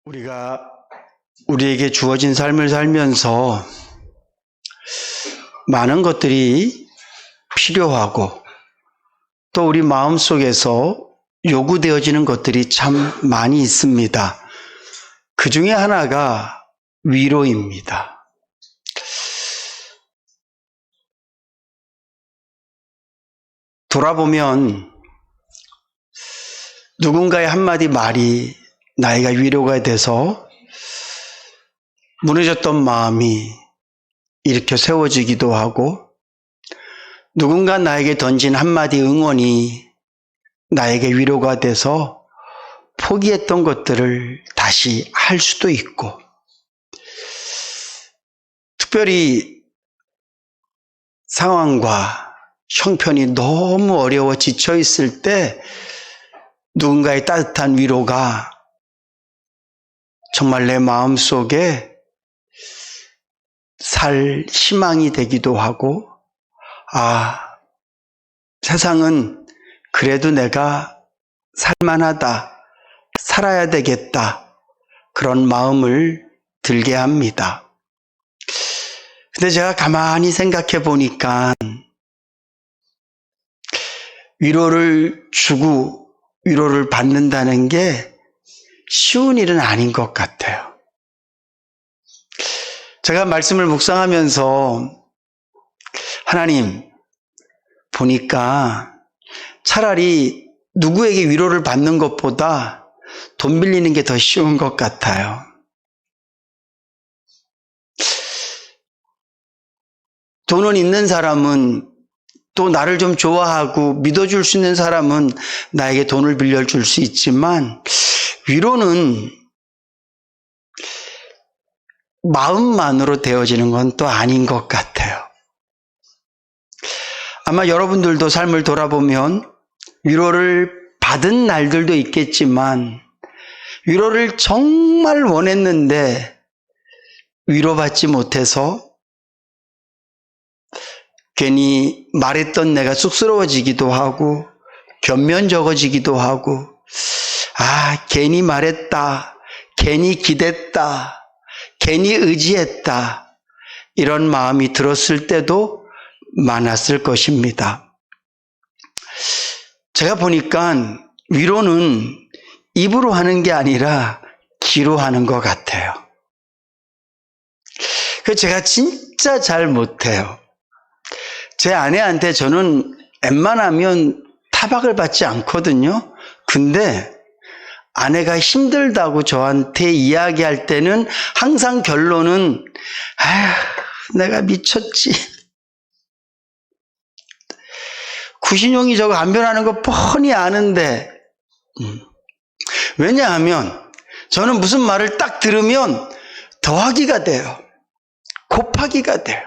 우리가 우리에게 주어진 삶을 살면서 많은 것들이 필요하고 또 우리 마음속에서 요구되어지는 것들이 참 많이 있습니다. 그 중에 하나가 위로입니다. 돌아보면 누군가의 한마디 말이 나에게 위로가 돼서 무너졌던 마음이 일으켜 세워지기도 하고, 누군가 나에게 던진 한마디 응원이 나에게 위로가 돼서 포기했던 것들을 다시 할 수도 있고, 특별히 상황과 형편이 너무 어려워 지쳐 있을 때 누군가의 따뜻한 위로가 정말 내 마음속에 살 희망이 되기도 하고, 세상은 그래도 내가 살만하다, 살아야 되겠다, 그런 마음을 들게 합니다. 근데 제가 가만히 생각해 보니까 위로를 주고 위로를 받는다는 게 쉬운 일은 아닌 것 같아요. 제가 말씀을 묵상하면서 하나님 보니까 차라리 누구에게 위로를 받는 것보다 돈 빌리는 게 더 쉬운 것 같아요. 돈은 있는 사람은, 또 나를 좀 좋아하고 믿어줄 수 있는 사람은 나에게 돈을 빌려줄 수 있지만, 위로는 마음만으로 되어지는 건 또 아닌 것 같아요. 아마 여러분들도 삶을 돌아보면 위로를 받은 날들도 있겠지만, 위로를 정말 원했는데 위로받지 못해서 괜히 말했던 내가 쑥스러워지기도 하고 견면적어지기도 하고, 괜히 말했다, 괜히 기댔다, 괜히 의지했다, 이런 마음이 들었을 때도 많았을 것입니다. 제가 보니까 위로는 입으로 하는 게 아니라 귀로 하는 것 같아요. 그래서 제가 진짜 잘 못해요. 제 아내한테 저는 웬만하면 타박을 받지 않거든요. 근데 아내가 힘들다고 저한테 이야기할 때는 항상 결론은 내가 미쳤지. 구신용이 저거 안 변하는 거 뻔히 아는데. 왜냐하면 저는 무슨 말을 딱 들으면 더하기가 돼요. 곱하기가 돼요.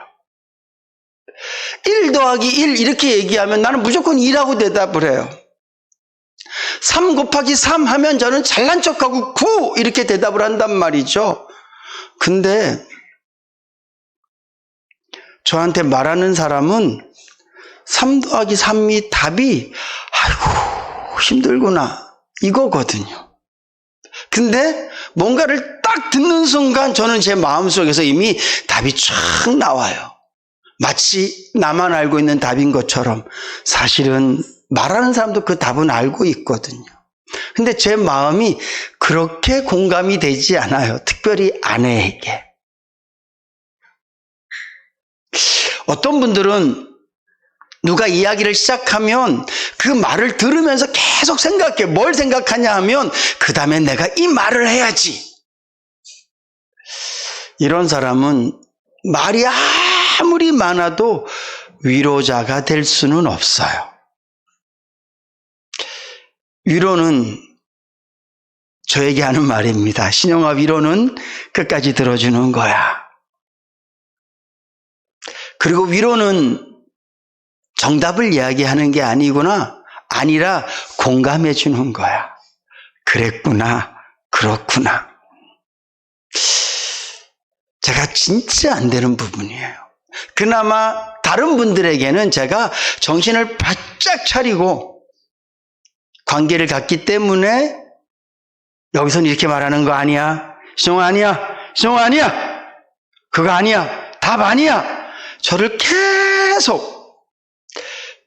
1 더하기 1 이렇게 얘기하면 나는 무조건 2라고 대답을 해요. 3 곱하기 3 하면 저는 잘난 척하고 9 이렇게 대답을 한단 말이죠. 근데 저한테 말하는 사람은 3 더하기 3이 답이 아이고 힘들구나 이거거든요. 근데 뭔가를 딱 듣는 순간 저는 제 마음속에서 이미 답이 쫙 나와요. 마치 나만 알고 있는 답인 것처럼 사실은 말하는 사람도 그 답은 알고 있거든요. 근데 제 마음이 그렇게 공감이 되지 않아요. 특별히 아내에게. 어떤 분들은 누가 이야기를 시작하면 그 말을 들으면서 계속 생각해. 뭘 생각하냐 하면 그 다음에 내가 이 말을 해야지. 이런 사람은 말이 아무리 많아도 위로자가 될 수는 없어요. 위로는 저에게 하는 말입니다. 신영아, 위로는 끝까지 들어주는 거야. 그리고 위로는 정답을 이야기하는 게 아니라 공감해 주는 거야. 그랬구나, 그렇구나. 제가 진짜 안 되는 부분이에요. 그나마 다른 분들에게는 제가 정신을 바짝 차리고 관계를 갖기 때문에 여기서는 이렇게 말하는 거 아니야, 신홍아 아니야. 신홍아 아니야. 그거 아니야. 답 아니야. 저를 계속.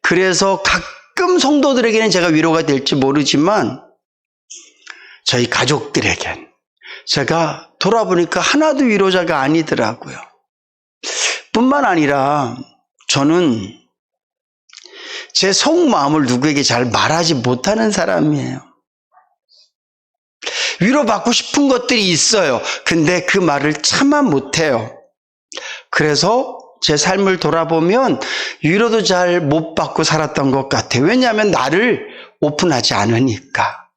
그래서 가끔 성도들에게는 제가 위로가 될지 모르지만 저희 가족들에겐 제가 돌아보니까 하나도 위로자가 아니더라고요. 뿐만 아니라 저는 제 속마음을 누구에게 잘 말하지 못하는 사람이에요. 위로받고 싶은 것들이 있어요. 근데 그 말을 참아 못해요. 그래서 제 삶을 돌아보면 위로도 잘 못 받고 살았던 것 같아요. 왜냐하면 나를 오픈하지 않으니까.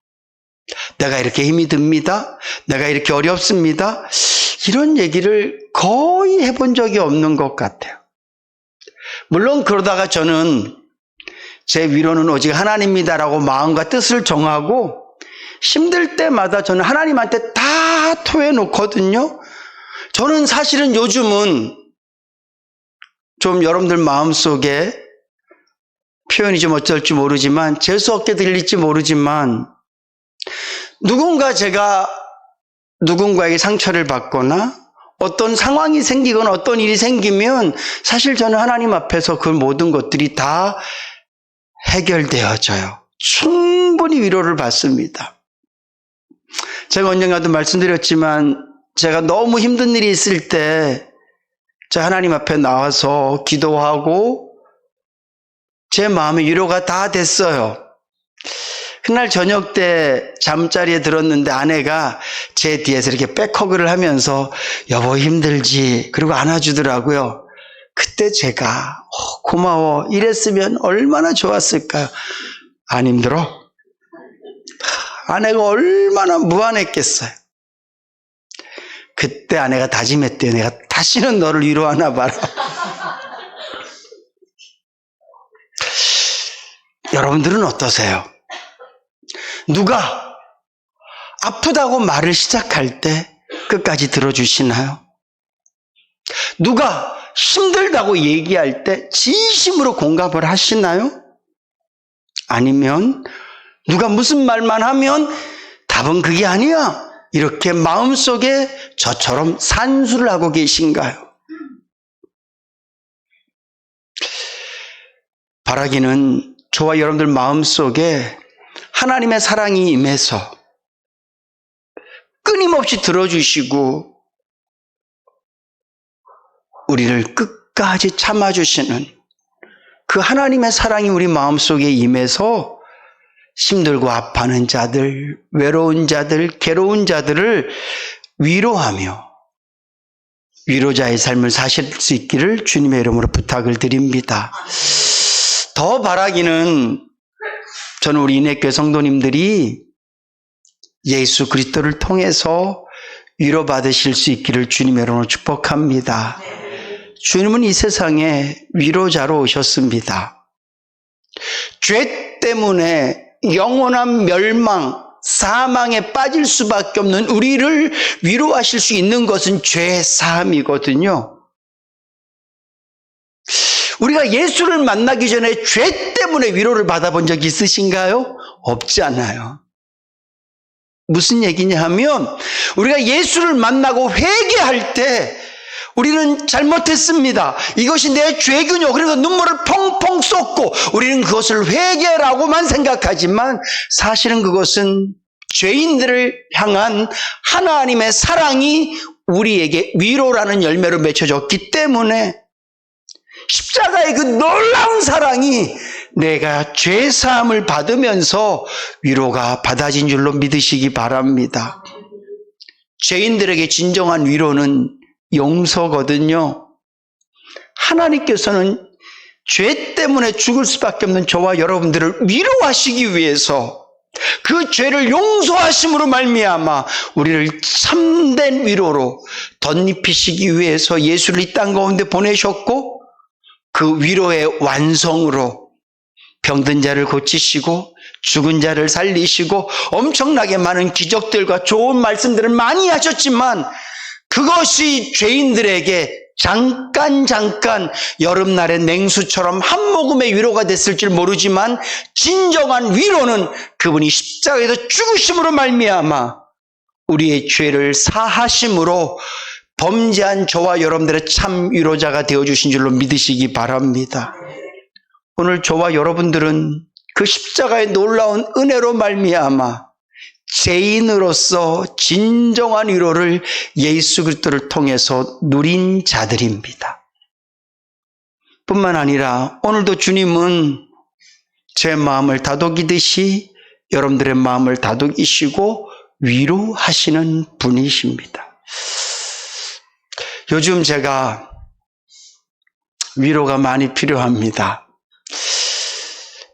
내가 이렇게 힘이 듭니다. 내가 이렇게 어렵습니다. 이런 얘기를 거의 해본 적이 없는 것 같아요. 물론 그러다가 저는 제 위로는 오직 하나님입니다라고 마음과 뜻을 정하고 힘들 때마다 저는 하나님한테 다 토해놓거든요. 저는 사실은 요즘은 좀 여러분들 마음속에 표현이 좀 어쩔지 모르지만 재수없게 들릴지 모르지만 제가 누군가에게 상처를 받거나 어떤 상황이 생기거나 어떤 일이 생기면 사실 저는 하나님 앞에서 그 모든 것들이 다 해결되어져요. 충분히 위로를 받습니다. 제가 언젠가도 말씀드렸지만 제가 너무 힘든 일이 있을 때 제가 하나님 앞에 나와서 기도하고 제 마음의 위로가 다 됐어요. 그날 저녁 때 잠자리에 들었는데 아내가 제 뒤에서 이렇게 백허그를 하면서 여보 힘들지? 그리고 안아주더라고요. 그때 제가 고마워 이랬으면 얼마나 좋았을까요? 안 힘들어? 아내가 얼마나 무안했겠어요. 그때 아내가 다짐했대요. 내가 다시는 너를 위로하나 봐라. 여러분들은 어떠세요? 누가 아프다고 말을 시작할 때 끝까지 들어주시나요? 누가 힘들다고 얘기할 때 진심으로 공감을 하시나요? 아니면 누가 무슨 말만 하면 답은 그게 아니야. 이렇게 마음속에 저처럼 산수를 하고 계신가요? 바라기는 저와 여러분들 마음속에 하나님의 사랑이 임해서 끊임없이 들어주시고 우리를 끝까지 참아주시는 그 하나님의 사랑이 우리 마음속에 임해서 힘들고 아파하는 자들, 외로운 자들, 괴로운 자들을 위로하며 위로자의 삶을 사실 수 있기를 주님의 이름으로 부탁을 드립니다. 더 바라기는 저는 우리 인해교회 성도님들이 예수 그리스도를 통해서 위로받으실 수 있기를 주님의 이름으로 축복합니다. 주님은 이 세상에 위로자로 오셨습니다. 죄 때문에 영원한 멸망, 사망에 빠질 수밖에 없는 우리를 위로하실 수 있는 것은 죄 사함이거든요. 우리가 예수를 만나기 전에 죄 때문에 위로를 받아본 적이 있으신가요? 없지 않아요. 무슨 얘기냐 하면 우리가 예수를 만나고 회개할 때 우리는 잘못했습니다. 이것이 내 죄군요. 그래서 눈물을 펑펑 쏟고 우리는 그것을 회개라고만 생각하지만 사실은 그것은 죄인들을 향한 하나님의 사랑이 우리에게 위로라는 열매로 맺혀졌기 때문에 십자가의 그 놀라운 사랑이 내가 죄사함을 받으면서 위로가 받아진 줄로 믿으시기 바랍니다. 죄인들에게 진정한 위로는 용서거든요. 하나님께서는 죄 때문에 죽을 수밖에 없는 저와 여러분들을 위로하시기 위해서 그 죄를 용서하심으로 말미암아 우리를 참된 위로로 덧입히시기 위해서 예수를 이 땅 가운데 보내셨고 그 위로의 완성으로 병든 자를 고치시고 죽은 자를 살리시고 엄청나게 많은 기적들과 좋은 말씀들을 많이 하셨지만 그것이 죄인들에게 잠깐 여름날의 냉수처럼 한 모금의 위로가 됐을 줄 모르지만 진정한 위로는 그분이 십자가에서 죽으심으로 말미암아 우리의 죄를 사하심으로 범죄한 저와 여러분들의 참 위로자가 되어주신 줄로 믿으시기 바랍니다. 오늘 저와 여러분들은 그 십자가의 놀라운 은혜로 말미암아 죄인으로서 진정한 위로를 예수 그리스도를 통해서 누린 자들입니다. 뿐만 아니라 오늘도 주님은 제 마음을 다독이듯이 여러분들의 마음을 다독이시고 위로하시는 분이십니다. 요즘 제가 위로가 많이 필요합니다.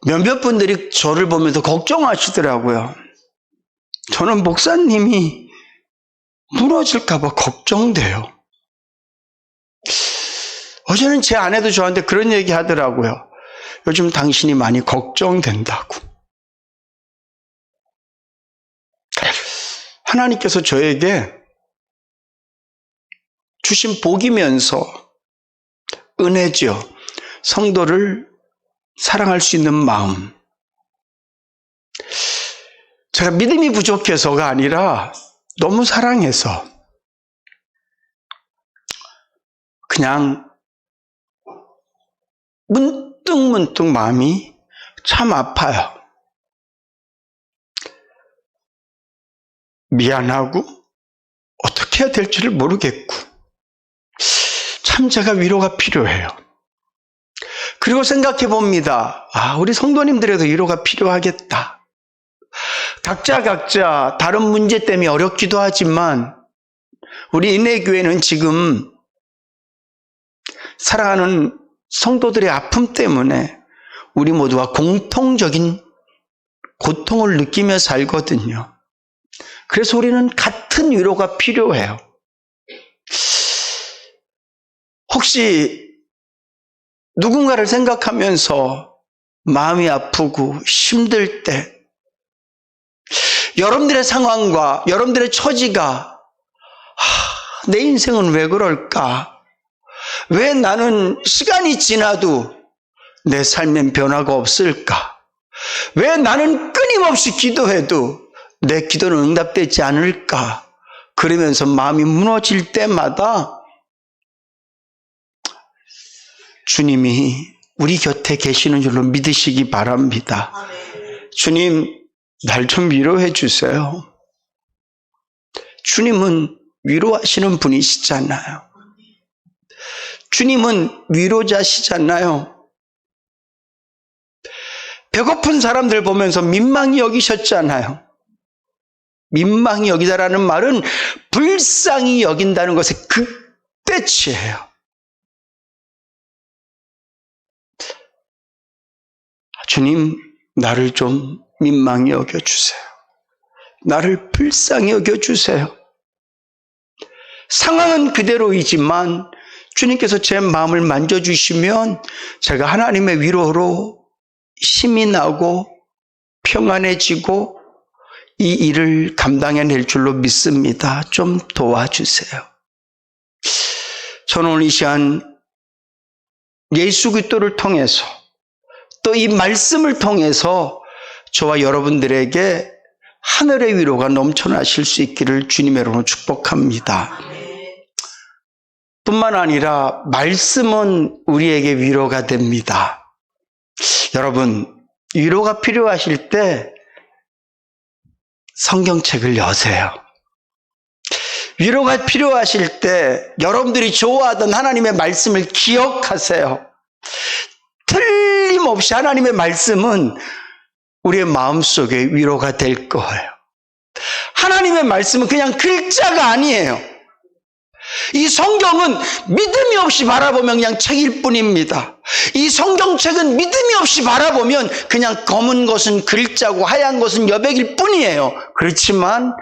몇몇 분들이 저를 보면서 걱정하시더라고요. 저는 목사님이 무너질까 봐 걱정돼요. 어제는 제 아내도 저한테 그런 얘기 하더라고요. 요즘 당신이 많이 걱정된다고. 하나님께서 저에게 주신 복이면서 은혜죠. 성도를 사랑할 수 있는 마음. 제가 믿음이 부족해서가 아니라 너무 사랑해서 그냥 문득문득 마음이 참 아파요. 미안하고 어떻게 해야 될지를 모르겠고 참 제가 위로가 필요해요. 그리고 생각해 봅니다. 우리 성도님들에도 위로가 필요하겠다. 각자 다른 문제 때문에 어렵기도 하지만 우리 인내교회는 지금 사랑하는 성도들의 아픔 때문에 우리 모두가 공통적인 고통을 느끼며 살거든요. 그래서 우리는 같은 위로가 필요해요. 혹시 누군가를 생각하면서 마음이 아프고 힘들 때 여러분들의 상황과 여러분들의 처지가 내 인생은 왜 그럴까? 왜 나는 시간이 지나도 내 삶엔 변화가 없을까? 왜 나는 끊임없이 기도해도 내 기도는 응답되지 않을까? 그러면서 마음이 무너질 때마다 주님이 우리 곁에 계시는 줄로 믿으시기 바랍니다. 주님, 날 좀 위로해 주세요. 주님은 위로하시는 분이시잖아요. 주님은 위로자시잖아요. 배고픈 사람들 보면서 민망히 여기셨잖아요. 민망히 여기다라는 말은 불쌍히 여긴다는 것의 극대치예요. 주님, 나를 좀 민망히 여겨주세요. 나를 불쌍히 여겨주세요. 상황은 그대로이지만 주님께서 제 마음을 만져주시면 제가 하나님의 위로로 힘이 나고 평안해지고 이 일을 감당해낼 줄로 믿습니다. 좀 도와주세요. 저는 오늘 이 시간 예수 그리스도를 통해서 또 이 말씀을 통해서 저와 여러분들에게 하늘의 위로가 넘쳐나실 수 있기를 주님의 이름으로 축복합니다. 뿐만 아니라 말씀은 우리에게 위로가 됩니다. 여러분, 위로가 필요하실 때 성경책을 여세요. 위로가 필요하실 때 여러분들이 좋아하던 하나님의 말씀을 기억하세요. 틀림없이 하나님의 말씀은 우리의 마음속에 위로가 될 거예요. 하나님의 말씀은 그냥 글자가 아니에요. 이 성경은 믿음이 없이 바라보면 그냥 책일 뿐입니다. 이 성경책은 믿음이 없이 바라보면 그냥 검은 것은 글자고 하얀 것은 여백일 뿐이에요. 그렇지만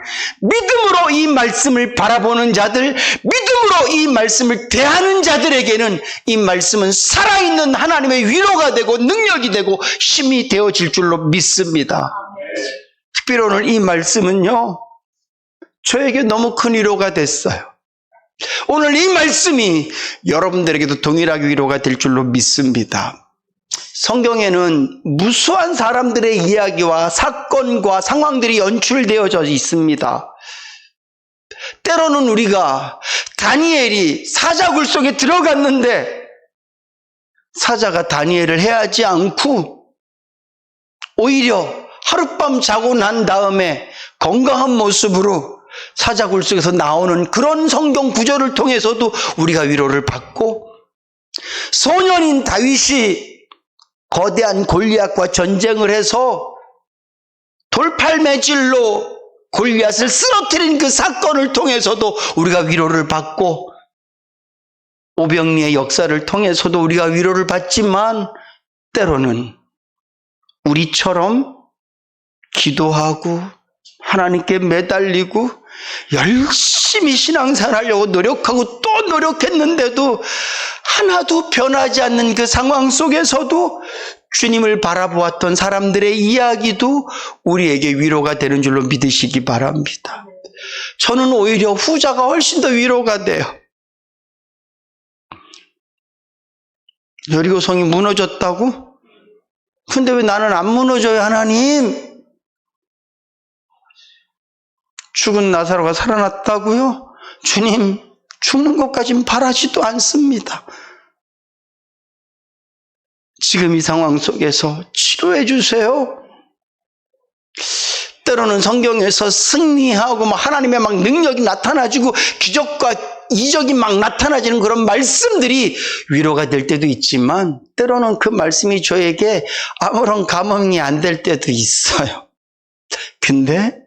믿음으로 이 말씀을 바라보는 자들, 믿음으로 이 말씀을 대하는 자들에게는 이 말씀은 살아있는 하나님의 위로가 되고 능력이 되고 힘이 되어질 줄로 믿습니다. 특별히 오늘 이 말씀은요, 저에게 너무 큰 위로가 됐어요. 오늘 이 말씀이 여러분들에게도 동일하게 위로가 될 줄로 믿습니다. 성경에는 무수한 사람들의 이야기와 사건과 상황들이 연출되어져 있습니다. 때로는 우리가 다니엘이 사자굴 속에 들어갔는데 사자가 다니엘을 해하지 않고 오히려 하룻밤 자고 난 다음에 건강한 모습으로 사자굴 속에서 나오는 그런 성경 구절을 통해서도 우리가 위로를 받고, 소년인 다윗이 거대한 골리앗과 전쟁을 해서 돌팔매질로 골리앗을 쓰러뜨린 그 사건을 통해서도 우리가 위로를 받고, 오병리의 역사를 통해서도 우리가 위로를 받지만, 때로는 우리처럼 기도하고 하나님께 매달리고 열심히 신앙생활하려고 노력하고 또 노력했는데도 하나도 변하지 않는 그 상황 속에서도 주님을 바라보았던 사람들의 이야기도 우리에게 위로가 되는 줄로 믿으시기 바랍니다. 저는 오히려 후자가 훨씬 더 위로가 돼요. 여리고성이 무너졌다고? 근데 왜 나는 안 무너져요, 하나님? 죽은 나사로가 살아났다고요? 주님, 죽는 것까지는 바라지도 않습니다. 지금 이 상황 속에서 치료해 주세요. 때로는 성경에서 승리하고 하나님의 막 능력이 나타나지고 기적과 이적이 막 나타나지는 그런 말씀들이 위로가 될 때도 있지만, 때로는 그 말씀이 저에게 아무런 감흥이 안 될 때도 있어요. 근데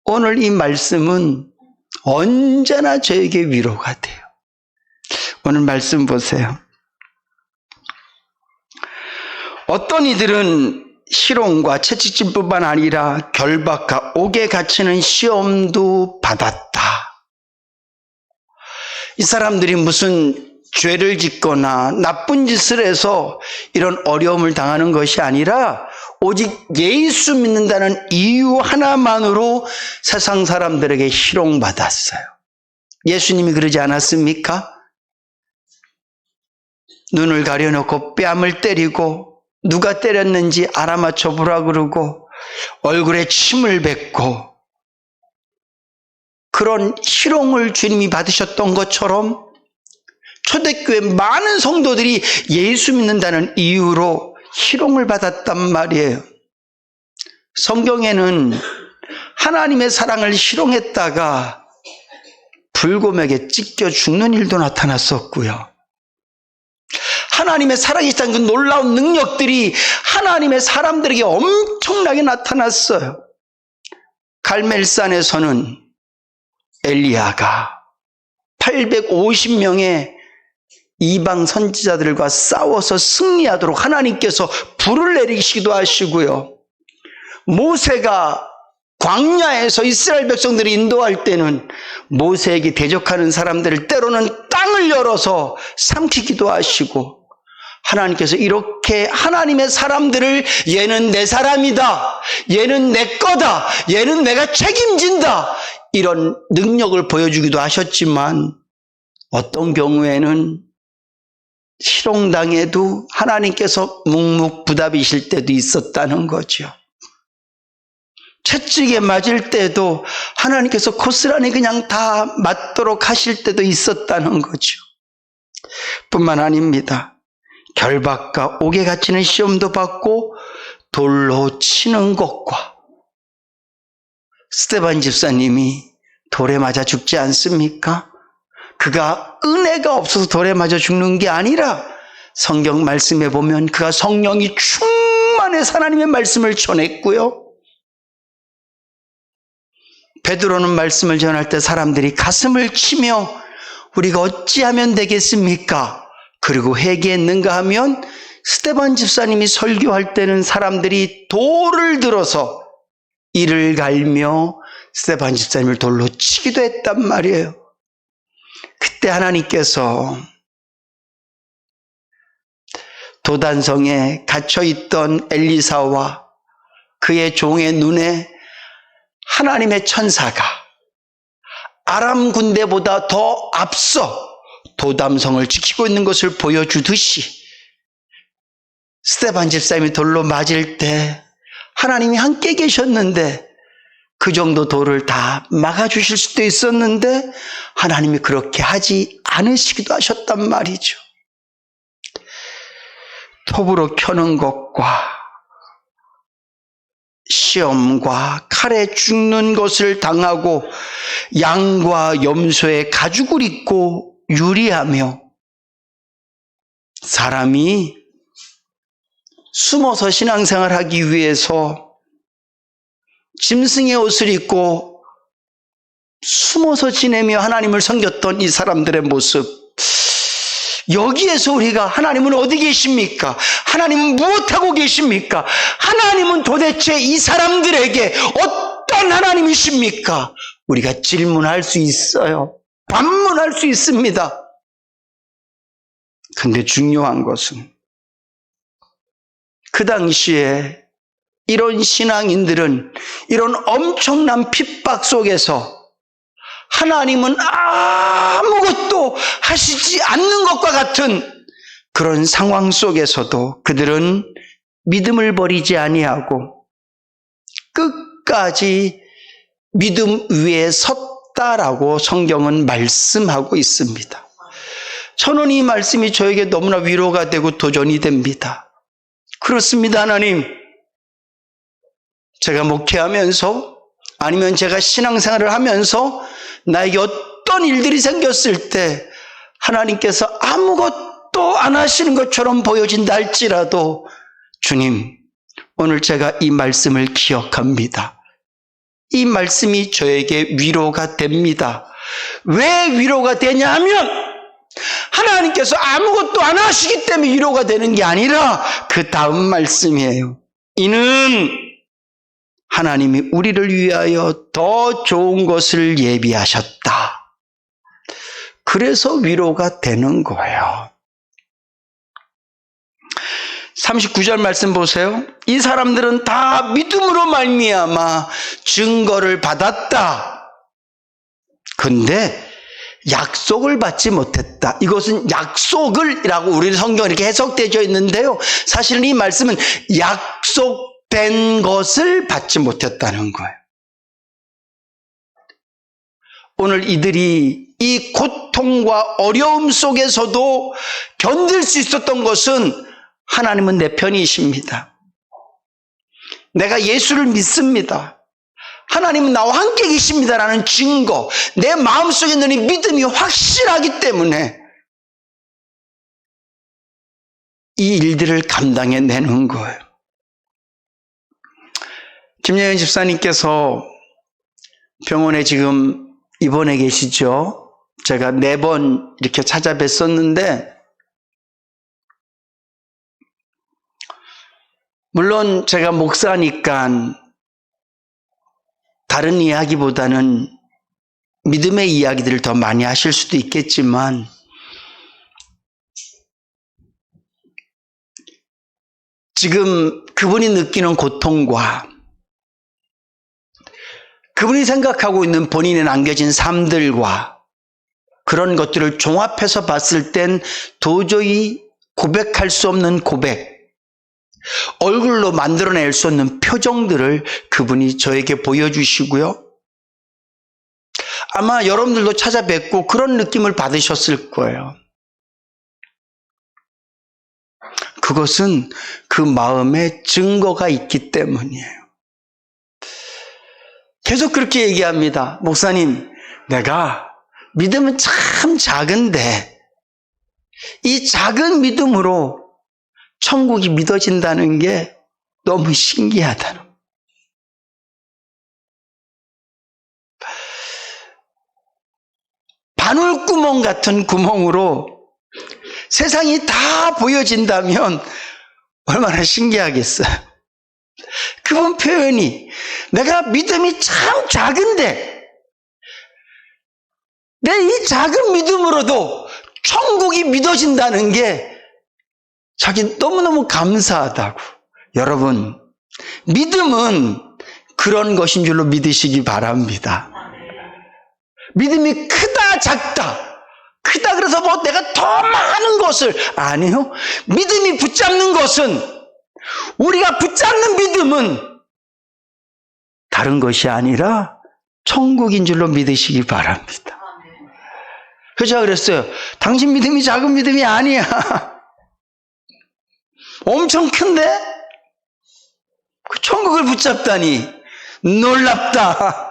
오늘 이 말씀은 언제나 저에게 위로가 돼요. 오늘 말씀 보세요. 어떤 이들은 희롱과 채찍질뿐만 아니라 결박과 옥에 갇히는 시험도 받았다. 이 사람들이 무슨 죄를 짓거나 나쁜 짓을 해서 이런 어려움을 당하는 것이 아니라 오직 예수 믿는다는 이유 하나만으로 세상 사람들에게 희롱받았어요. 예수님이 그러지 않았습니까? 눈을 가려놓고 뺨을 때리고 누가 때렸는지 알아맞혀 보라 그러고 얼굴에 침을 뱉고, 그런 희롱을 주님이 받으셨던 것처럼 초대교회 많은 성도들이 예수 믿는다는 이유로 희롱을 받았단 말이에요. 성경에는 하나님의 사랑을 희롱했다가 불곰에게 찢겨 죽는 일도 나타났었고요. 하나님의 살아계시다는 그 놀라운 능력들이 하나님의 사람들에게 엄청나게 나타났어요. 갈멜산에서는 엘리야가 850명의 이방 선지자들과 싸워서 승리하도록 하나님께서 불을 내리시기도 하시고요. 모세가 광야에서 이스라엘 백성들이 인도할 때는 모세에게 대적하는 사람들을 때로는 땅을 열어서 삼키기도 하시고, 하나님께서 이렇게 하나님의 사람들을 얘는 내 사람이다, 얘는 내 거다, 얘는 내가 책임진다, 이런 능력을 보여주기도 하셨지만, 어떤 경우에는 희롱당해도 하나님께서 묵묵부답이실 때도 있었다는 거죠. 채찍에 맞을 때도 하나님께서 고스란히 그냥 다 맞도록 하실 때도 있었다는 거죠. 뿐만 아닙니다. 결박과 옥에 갇히는 시험도 받고 돌로 치는 것과, 스데반 집사님이 돌에 맞아 죽지 않습니까? 그가 은혜가 없어서 돌에 맞아 죽는 게 아니라 성경 말씀에 보면 그가 성령이 충만해서 하나님의 말씀을 전했고요. 베드로는 말씀을 전할 때 사람들이 가슴을 치며 우리가 어찌하면 되겠습니까? 그리고 회개했는가 하면 스데반 집사님이 설교할 때는 사람들이 돌을 들어서 이를 갈며 스데반 집사님을 돌로 치기도 했단 말이에요. 그때 하나님께서 도단성에 갇혀있던 엘리사와 그의 종의 눈에 하나님의 천사가 아람 군대보다 더 앞서 도담성을 지키고 있는 것을 보여주듯이, 스데반 집사님이 돌로 맞을 때 하나님이 함께 계셨는데 그 정도 도를 다 막아주실 수도 있었는데 하나님이 그렇게 하지 않으시기도 하셨단 말이죠. 톱으로 켜는 것과 시험과 칼에 죽는 것을 당하고 양과 염소의 가죽을 입고 유리하며 사람이 숨어서 신앙생활하기 위해서 짐승의 옷을 입고 숨어서 지내며 하나님을 섬겼던 이 사람들의 모습, 여기에서 우리가 하나님은 어디 계십니까? 하나님은 무엇하고 계십니까? 하나님은 도대체 이 사람들에게 어떤 하나님이십니까? 우리가 질문할 수 있어요. 반문할 수 있습니다. 근데 중요한 것은 그 당시에 이런 신앙인들은 이런 엄청난 핍박 속에서 하나님은 아무것도 하시지 않는 것과 같은 그런 상황 속에서도 그들은 믿음을 버리지 아니하고 끝까지 믿음 위에 섰다라고 성경은 말씀하고 있습니다. 저는 이 말씀이 저에게 너무나 위로가 되고 도전이 됩니다. 그렇습니다, 하나님. 제가 목회하면서 아니면 제가 신앙생활을 하면서 나에게 어떤 일들이 생겼을 때 하나님께서 아무것도 안 하시는 것처럼 보여진다 할지라도 주님, 오늘 제가 이 말씀을 기억합니다. 이 말씀이 저에게 위로가 됩니다. 왜 위로가 되냐 하면 하나님께서 아무것도 안 하시기 때문에 위로가 되는 게 아니라 그 다음 말씀이에요. 이는 하나님이 우리를 위하여 더 좋은 것을 예비하셨다. 그래서 위로가 되는 거예요. 39절 말씀 보세요. 이 사람들은 다 믿음으로 말미암아 증거를 받았다. 근데 약속을 받지 못했다. 이것은 약속을이라고 우리 성경에 이렇게 해석되어 있는데요. 사실은 이 말씀은 약속된 것을 받지 못했다는 거예요. 오늘 이들이 이 고통과 어려움 속에서도 견딜 수 있었던 것은 하나님은 내 편이십니다. 내가 예수를 믿습니다. 하나님은 나와 함께 계십니다라는 증거, 내 마음속에 있는 이 믿음이 확실하기 때문에 이 일들을 감당해내는 거예요. 김여연 집사님께서 병원에 지금 입원해 계시죠? 제가 4번 이렇게 찾아뵀었는데 물론 제가 목사니까 다른 이야기보다는 믿음의 이야기들을 더 많이 하실 수도 있겠지만 지금 그분이 느끼는 고통과 그분이 생각하고 있는 본인에 남겨진 삶들과 그런 것들을 종합해서 봤을 땐 도저히 고백할 수 없는 고백, 얼굴로 만들어낼 수 없는 표정들을 그분이 저에게 보여주시고요. 아마 여러분들도 찾아뵙고 그런 느낌을 받으셨을 거예요. 그것은 그 마음에 증거가 있기 때문이에요. 계속 그렇게 얘기합니다. 목사님, 내가 믿음은 참 작은데 이 작은 믿음으로 천국이 믿어진다는 게 너무 신기하다는. 바늘구멍 같은 구멍으로 세상이 다 보여진다면 얼마나 신기하겠어요. 그분 표현이 내가 믿음이 참 작은데 내 이 작은 믿음으로도 천국이 믿어진다는 게 자기 너무너무 감사하다고. 여러분, 믿음은 그런 것인 줄로 믿으시기 바랍니다. 믿음이 크다 작다, 크다 그래서 뭐 내가 더 많은 것을, 아니요. 믿음이 붙잡는 것은, 우리가 붙잡는 믿음은 다른 것이 아니라 천국인 줄로 믿으시기 바랍니다. 그래서 제가 그랬어요. 당신 믿음이 작은 믿음이 아니야. 엄청 큰데? 그 천국을 붙잡다니 놀랍다.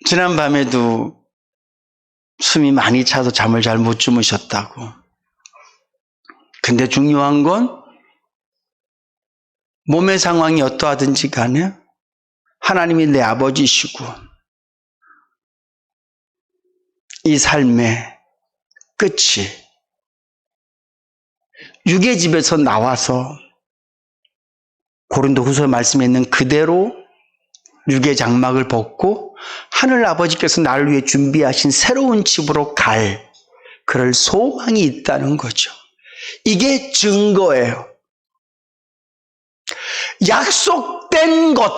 지난 밤에도 숨이 많이 차서 잠을 잘 못 주무셨다고. 근데 중요한 건 몸의 상황이 어떠하든지 간에 하나님이 내 아버지시고 이 삶의 끝이 육의 집에서 나와서 고린도후서 말씀에 있는 그대로 육의 장막을 벗고 하늘 아버지께서 나를 위해 준비하신 새로운 집으로 갈 그럴 소망이 있다는 거죠. 이게 증거예요. 약속된 것,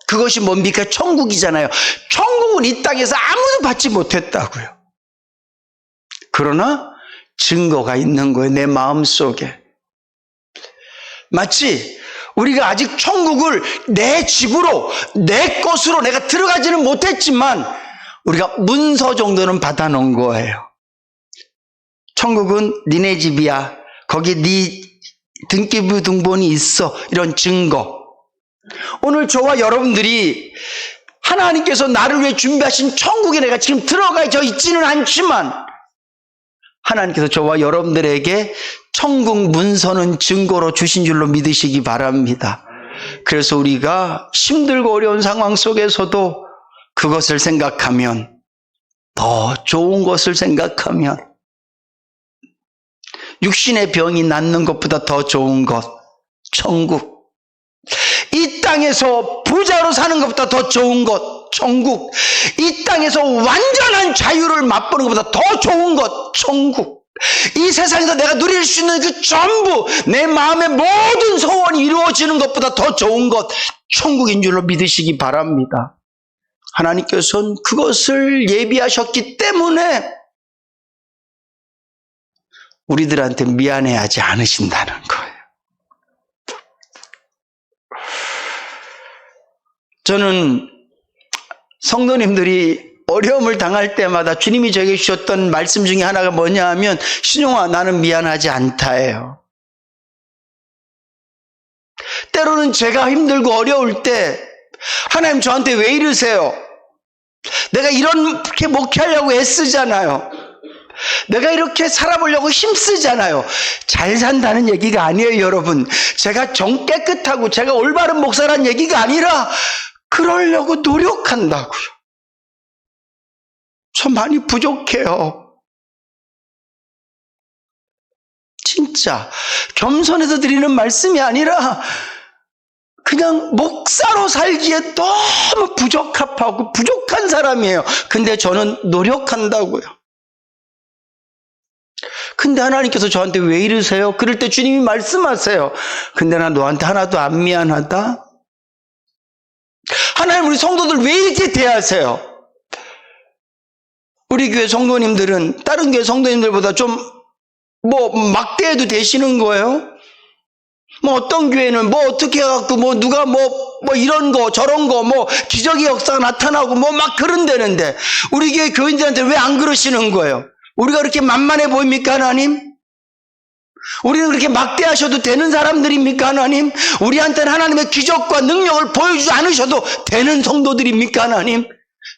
그것이 뭡니까? 천국이잖아요. 천국은 이 땅에서 아무도 받지 못했다고요. 그러나 증거가 있는 거예요. 내 마음속에. 마치 우리가 아직 천국을 내 집으로, 내 것으로 내가 들어가지는 못했지만 우리가 문서 정도는 받아놓은 거예요. 천국은 니네 집이야. 거기 네 등기부 등본이 있어. 이런 증거. 오늘 저와 여러분들이 하나님께서 나를 위해 준비하신 천국에 내가 지금 들어가져 있지는 않지만 하나님께서 저와 여러분들에게 천국 문서는 증거로 주신 줄로 믿으시기 바랍니다. 그래서 우리가 힘들고 어려운 상황 속에서도 그것을 생각하면, 더 좋은 것을 생각하면, 육신의 병이 낫는 것보다 더 좋은 것, 천국. 이 땅에서 부자로 사는 것보다 더 좋은 것, 천국. 이 땅에서 완전한 자유를 맛보는 것보다 더 좋은 것, 천국. 이 세상에서 내가 누릴 수 있는 그 전부, 내 마음의 모든 소원이 이루어지는 것보다 더 좋은 것, 천국인 줄로 믿으시기 바랍니다. 하나님께서는 그것을 예비하셨기 때문에 우리들한테 미안해하지 않으신다는 거예요. 저는 성도님들이 어려움을 당할 때마다 주님이 저에게 주셨던 말씀 중에 하나가 뭐냐 하면, 신용아, 나는 미안하지 않다예요. 때로는 제가 힘들고 어려울 때 하나님 저한테 왜 이러세요? 내가 이렇게 목회하려고 애쓰잖아요. 내가 이렇게 살아보려고 힘쓰잖아요. 잘 산다는 얘기가 아니에요, 여러분. 제가 정 깨끗하고 제가 올바른 목사라는 얘기가 아니라 그러려고 노력한다고요. 저 많이 부족해요. 진짜 겸손해서 드리는 말씀이 아니라 그냥 목사로 살기에 너무 부적합하고 부족한 사람이에요. 근데 저는 노력한다고요. 근데 하나님께서 저한테 왜 이러세요? 그럴 때 주님이 말씀하세요. 근데 나 너한테 하나도 안 미안하다? 하나님, 우리 성도들 왜 이렇게 대하세요? 우리 교회 성도님들은 다른 교회 성도님들보다 좀 막대해도 되시는 거예요? 어떤 교회는 어떻게 해갖고 누가 이런 거 저런 거 기적의 역사가 나타나고 막 그런다는데 우리 교회 교인들한테 왜 안 그러시는 거예요? 우리가 그렇게 만만해 보입니까, 하나님? 우리는 그렇게 막대하셔도 되는 사람들입니까, 하나님? 우리한테는 하나님의 기적과 능력을 보여주지 않으셔도 되는 성도들입니까, 하나님?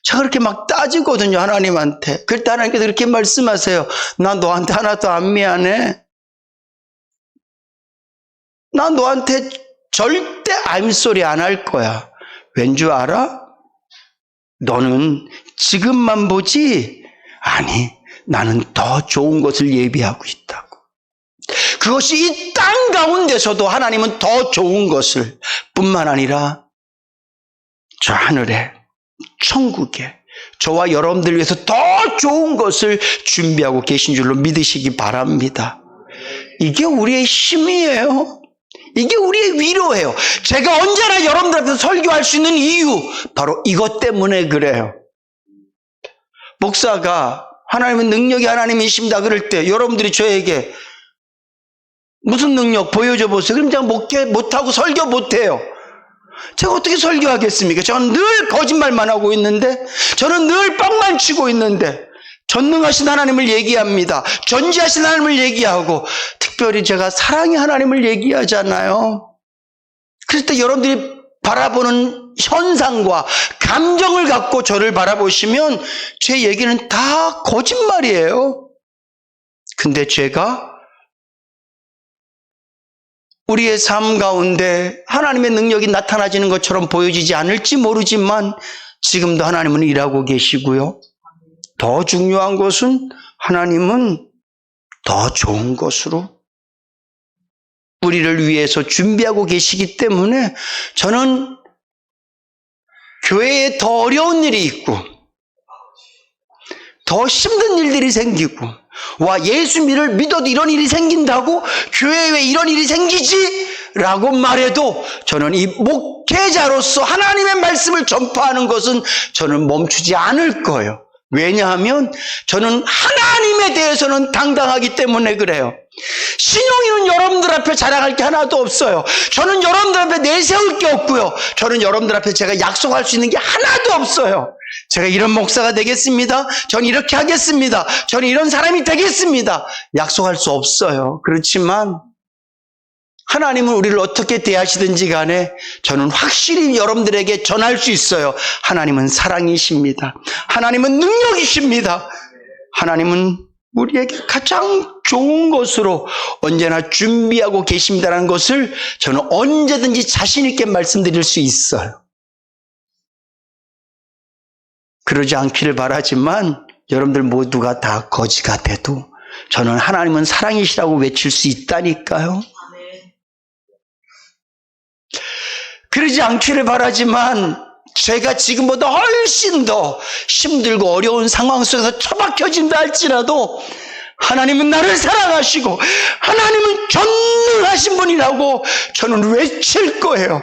제가 그렇게 막 따지거든요, 하나님한테. 그럴 때 하나님께서 그렇게 말씀하세요. 나 너한테 하나도 안 미안해. 나 너한테 절대 I'm sorry 안 할 거야. 왠 줄 알아? 너는 지금만 보지? 아니, 나는 더 좋은 것을 예비하고 있다고. 그것이 이 땅 가운데서도 하나님은 더 좋은 것을 뿐만 아니라 저 하늘에 천국에 저와 여러분들 위해서 더 좋은 것을 준비하고 계신 줄로 믿으시기 바랍니다. 이게 우리의 힘이에요. 이게 우리의 위로예요. 제가 언제나 여러분들한테 설교할 수 있는 이유, 바로 이것 때문에 그래요. 목사가 하나님은 능력이 하나님이십니다 그럴 때 여러분들이 저에게 무슨 능력 보여줘 보세요. 그럼 제가 못하고 설교 못해요. 제가 어떻게 설교하겠습니까? 저는 늘 거짓말만 하고 있는데, 저는 늘 뻥만 치고 있는데, 전능하신 하나님을 얘기합니다. 전지하신 하나님을 얘기하고, 특별히 제가 사랑의 하나님을 얘기하잖아요. 그럴 때 여러분들이 바라보는 현상과 감정을 갖고 저를 바라보시면 제 얘기는 다 거짓말이에요. 근데 제가 우리의 삶 가운데 하나님의 능력이 나타나지는 것처럼 보여지지 않을지 모르지만 지금도 하나님은 일하고 계시고요. 더 중요한 것은 하나님은 더 좋은 것으로 우리를 위해서 준비하고 계시기 때문에 저는 교회에 더 어려운 일이 있고 더 힘든 일들이 생기고, 와, 예수 믿어도 이런 일이 생긴다고? 교회에 왜 이런 일이 생기지? 라고 말해도 저는 이 목회자로서 하나님의 말씀을 전파하는 것은 저는 멈추지 않을 거예요. 왜냐하면 저는 하나님에 대해서는 당당하기 때문에 그래요. 신용이는 여러분들 앞에 자랑할 게 하나도 없어요. 저는 여러분들 앞에 내세울 게 없고요. 저는 여러분들 앞에 제가 약속할 수 있는 게 하나도 없어요. 제가 이런 목사가 되겠습니다. 저는 이렇게 하겠습니다. 저는 이런 사람이 되겠습니다. 약속할 수 없어요. 그렇지만 하나님은 우리를 어떻게 대하시든지 간에 저는 확실히 여러분들에게 전할 수 있어요. 하나님은 사랑이십니다. 하나님은 능력이십니다. 하나님은 우리에게 가장 좋은 것으로 언제나 준비하고 계십니다라는 것을 저는 언제든지 자신 있게 말씀드릴 수 있어요. 그러지 않기를 바라지만 여러분들 모두가 다 거지가 돼도 저는 하나님은 사랑이시라고 외칠 수 있다니까요. 그러지 않기를 바라지만 제가 지금보다 훨씬 더 힘들고 어려운 상황 속에서 처박혀진다 할지라도 하나님은 나를 사랑하시고 하나님은 전능하신 분이라고 저는 외칠 거예요.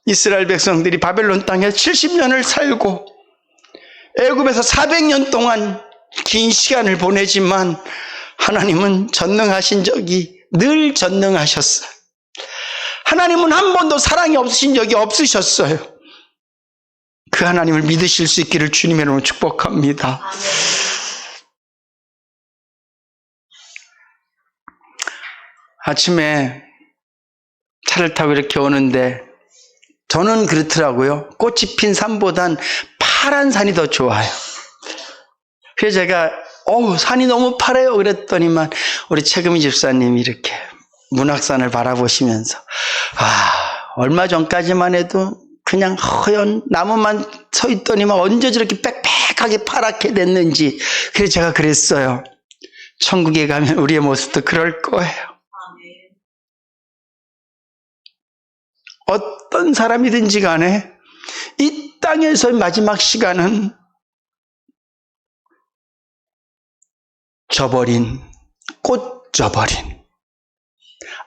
이스라엘 백성들이 바벨론 땅에 70년을 살고 애굽에서 400년 동안 긴 시간을 보내지만 하나님은 전능하신 적이 늘 전능하셨어요. 하나님은 한 번도 사랑이 없으신 적이 없으셨어요. 그 하나님을 믿으실 수 있기를 주님의 이름으로 축복합니다. 아침에 차를 타고 이렇게 오는데 저는 그렇더라고요. 꽃이 핀 산보단 파란 산이 더 좋아요. 그래서 제가 산이 너무 파래요 그랬더니만 우리 최금희 집사님이 이렇게 문학산을 바라보시면서 얼마 전까지만 해도 그냥 허연 나무만 서 있더니만 언제 저렇게 빽빽하게 파랗게 됐는지. 그래서 제가 그랬어요. 천국에 가면 우리의 모습도 그럴 거예요. 어떤 사람이든지 간에 이 땅에서의 마지막 시간은 꽃 져버린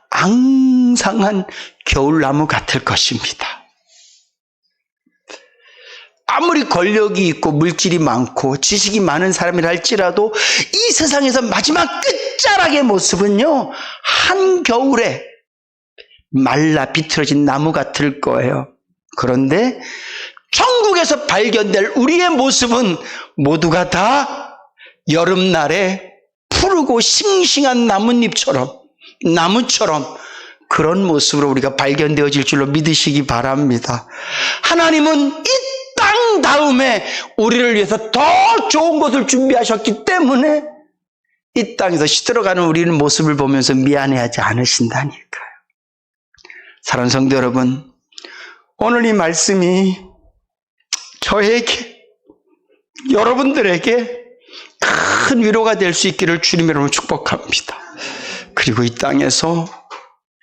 앙상한 겨울나무 같을 것입니다. 아무리 권력이 있고 물질이 많고 지식이 많은 사람이라 할지라도 이 세상에서 마지막 끝자락의 모습은요, 한겨울에 말라 비틀어진 나무 같을 거예요. 그런데 천국에서 발견될 우리의 모습은 모두가 다 여름날에 푸르고 싱싱한 나무처럼 그런 모습으로 우리가 발견되어질 줄로 믿으시기 바랍니다. 하나님은 이 땅 다음에 우리를 위해서 더 좋은 것을 준비하셨기 때문에 이 땅에서 시들어가는 우리의 모습을 보면서 미안해하지 않으신다니까요. 사랑하는 성도 여러분, 오늘 이 말씀이 저에게, 여러분들에게 큰 위로가 될 수 있기를 주님의 이름으로 축복합니다. 그리고 이 땅에서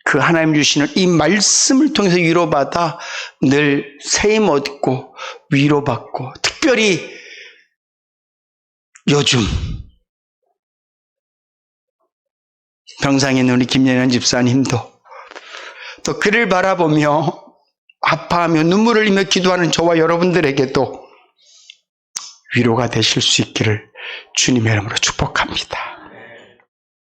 그 하나님 주시는 이 말씀을 통해서 위로받아 늘 세임 얻고 위로받고, 특별히 요즘 병상에 있는 우리 김연현 집사님도 또 그를 바라보며 아파하며 눈물을 흘리며 기도하는 저와 여러분들에게도 위로가 되실 수 있기를 주님의 이름으로 축복합니다.